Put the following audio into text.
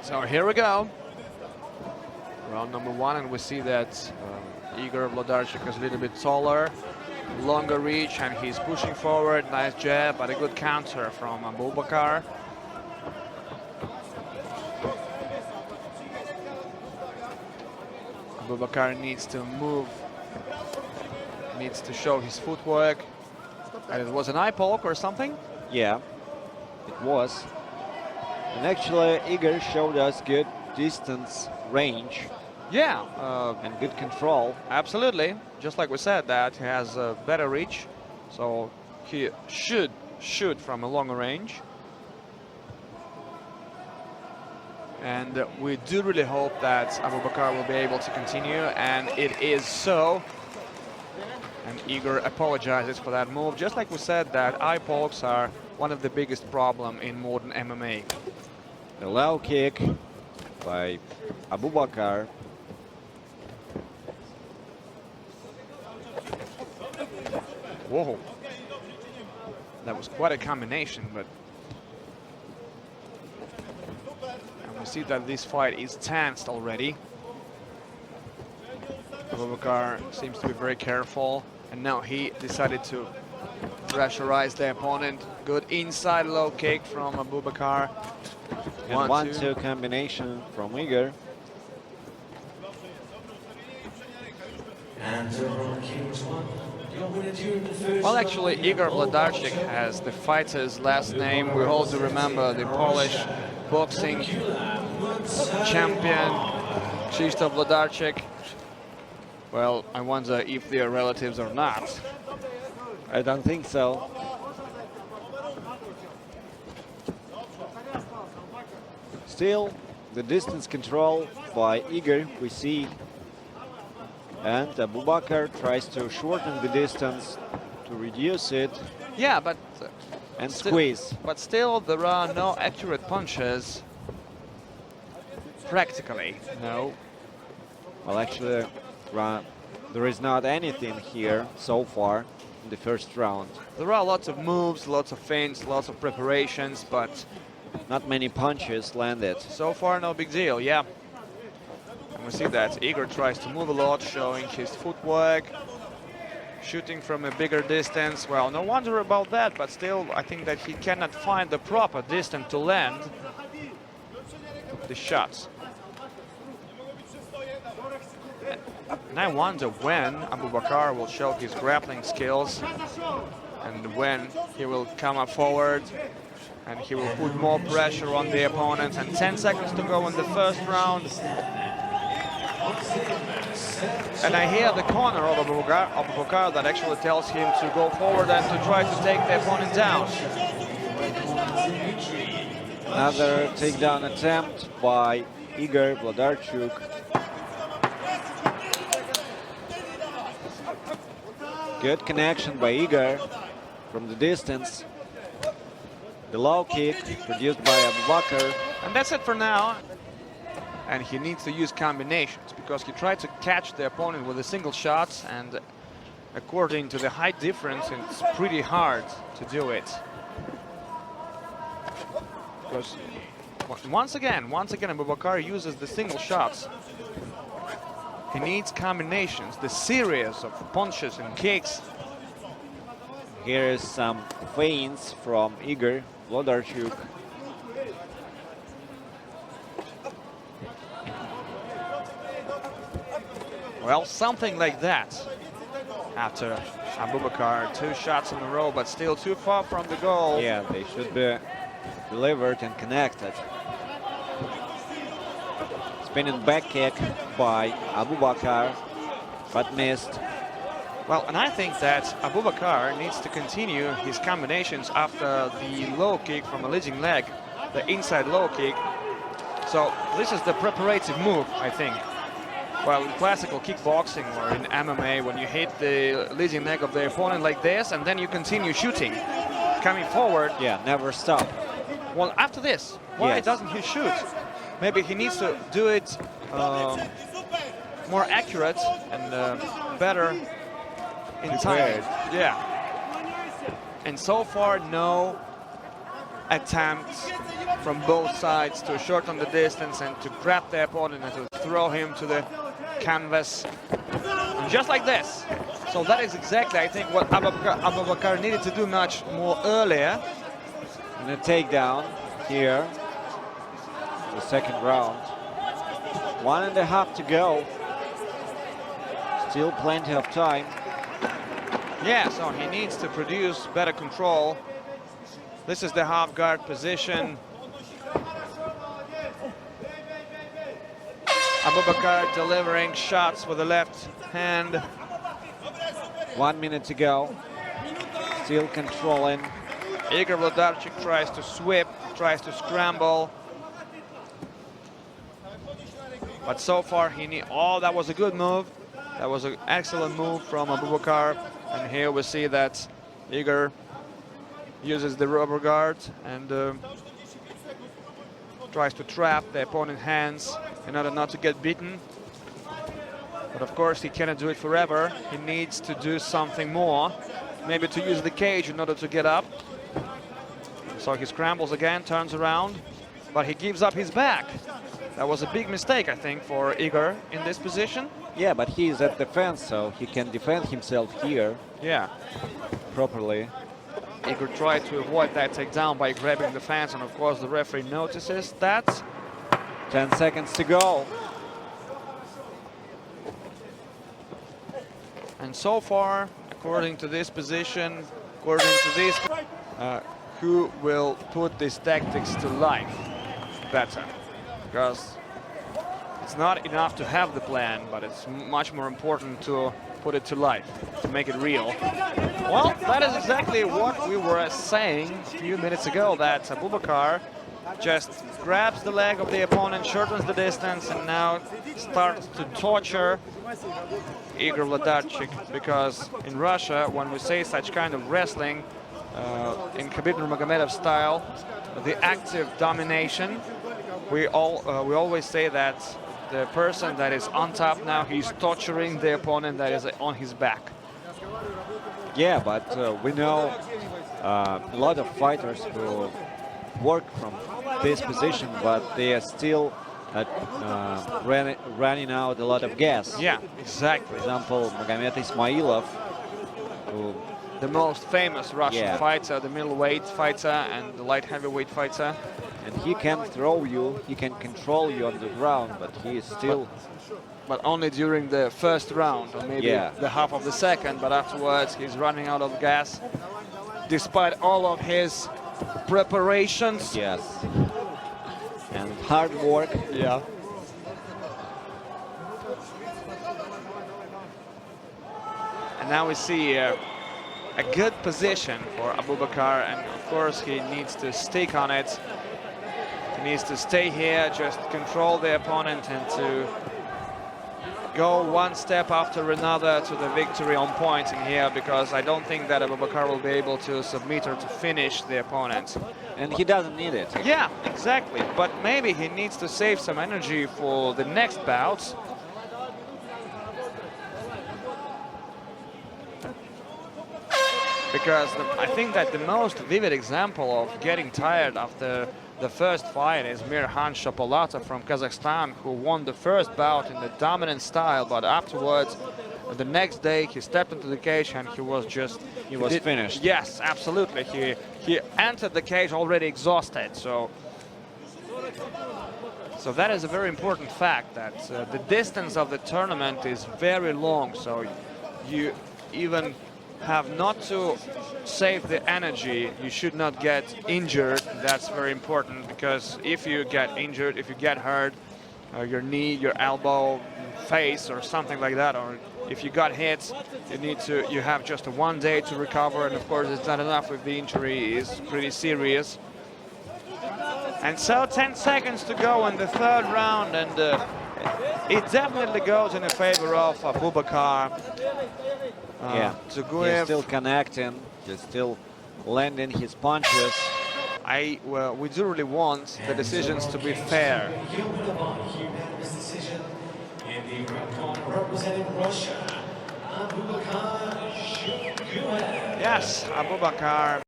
So here we go. Round number 1, and we see that Igor Włodarczyk is a little bit taller, longer reach, and he's pushing forward. Nice jab, but a good counter from Abubakar. Abubakar needs to move, needs to show his footwork. And it was an eye poke or something? Yeah, it was. And actually, Igor showed us good distance, range. Yeah. And good control. Absolutely. Just like we said, that he has a better reach. So he should shoot from a longer range. And we do really hope that Abubakar will be able to continue, and it is so. And Igor apologizes for that move. Just like we said, that eye pokes are one of the biggest problem in modern MMA. The low kick by Abubakar. Whoa. That was quite a combination, but... And we see that this fight is tensed already. Abubakar seems to be very careful, and now he decided to pressurize the opponent. Good inside low kick from Abubakar. And 1-2 combination from Igor. Well, actually, Igor Włodarczyk has the fighter's last name. We all do remember the Polish boxing champion, Krzysztof Włodarczyk. Well, I wonder if they are relatives or not. I don't think so. Still, the distance control by Igor, we see. And Abubakar tries to shorten the distance, to reduce it. Yeah, but... and squeeze. But still, there are no accurate punches. Practically, no. Well, actually, there is not anything here so far in the first round. There are lots of moves, lots of feints, lots of preparations, but not many punches landed. So far, no big deal, yeah. And we see that Igor tries to move a lot, showing his footwork, shooting from a bigger distance. Well, no wonder about that, but still, I think that he cannot find the proper distance to land the shots. And I wonder when Abubakar will show his grappling skills and when he will come up forward and he will put more pressure on the opponent. And 10 seconds to go in the first round. And I hear the corner of Abubakar that actually tells him to go forward and to try to take the opponent down. Another takedown attempt by Igor Włodarczyk. Good connection by Igor from the distance. The low kick produced by Abubakar. And that's it for now. And he needs to use combinations because he tried to catch the opponent with a single shot, and according to the height difference, it's pretty hard to do it. Because once again, Abubakar uses the single shots. He needs combinations, the series of punches and kicks. Here is some feints from Igor Włodarczyk. Well, something like that. After Abubakar, 2 shots in a row, but still too far from the goal. Yeah, they should be delivered and connected. Spinning back kick by Abubakar, but missed. Well, and I think that Abubakar needs to continue his combinations after the low kick from a leading leg, the inside low kick. So this is the preparative move, I think. Well, in classical kickboxing or in MMA, when you hit the leading leg of the opponent like this, and then you continue shooting, coming forward. Yeah, never stop. Well, after this, why doesn't he shoot? Maybe he needs to do it more accurate and better in time. Yeah. And so far, no attempts from both sides to shorten the distance and to grab the opponent and to throw him to the canvas. And just like this. So that is exactly, I think, what Abubakar needed to do much more earlier. And a takedown here. The second round. 1.5 to go. Still plenty of time. Yeah, so he needs to produce better control. This is the half guard position. Abubakar delivering shots with the left hand. 1 minute to go. Still controlling. Igor Włodarczyk tries to sweep, tries to scramble. But so far oh, that was a good move. That was an excellent move from Abubakar. And here we see that Igor uses the rubber guard and tries to trap the opponent's hands in order not to get beaten. But of course he cannot do it forever. He needs to do something more. Maybe to use the cage in order to get up. So he scrambles again, turns around, but he gives up his back. That was a big mistake, I think, for Igor in this position. Yeah, but he is at defense, so he can defend himself here. Yeah. Properly. Igor tried to avoid that takedown by grabbing the fence, and of course the referee notices that. 10 seconds to go. And so far, according to this position, according to this, who will put these tactics to life better? Because it's not enough to have the plan, but it's much more important to put it to life, to make it real. Well, that is exactly what we were saying a few minutes ago, that Abubakar just grabs the leg of the opponent, shortens the distance, and now starts to torture Igor Włodarczyk, because in Russia, when we say such kind of wrestling, in Khabib Nurmagomedov style, the active domination, we always say that the person that is on top now, he's torturing the opponent that is on his back. Yeah, but we know a lot of fighters who work from this position, but they are still running out a lot of gas. Yeah, exactly. For example, Magomed Ismailov, who the most famous Russian fighter, the middleweight fighter and the light heavyweight fighter. And he can throw you, he can control you on the ground, but he is still... But only during the first round, or maybe the half of the second, but afterwards he's running out of gas, despite all of his preparations. Yes. And hard work. Yeah. And now we see a good position for Abubakar, and of course he needs to stick on it. He needs to stay here, just control the opponent and to go one step after another to the victory on points in here, because I don't think that Abubakar will be able to submit or to finish the opponent. And he doesn't need it. Yeah, exactly. But maybe he needs to save some energy for the next bouts. Because I think that the most vivid example of getting tired after the first fight is Mirhan Shapolata from Kazakhstan, who won the first bout in the dominant style, but afterwards, the next day, he stepped into the cage and he was just... He was finished. Yes, absolutely. He entered the cage already exhausted, so that is a very important fact, that the distance of the tournament is very long, so you even have not to save the energy. You should not get injured. That's very important, because if you get injured, if you get hurt, your knee, your elbow, face or something like that, or if you got hit, you have just 1 day to recover, and of course it's not enough if the injury is pretty serious. And so 10 seconds to go in the third round, and it definitely goes in the favor of Abubakar. Dzuguev, he's still connecting, he's still landing his punches. We do really want the decisions to be fair. Yes, Abubakar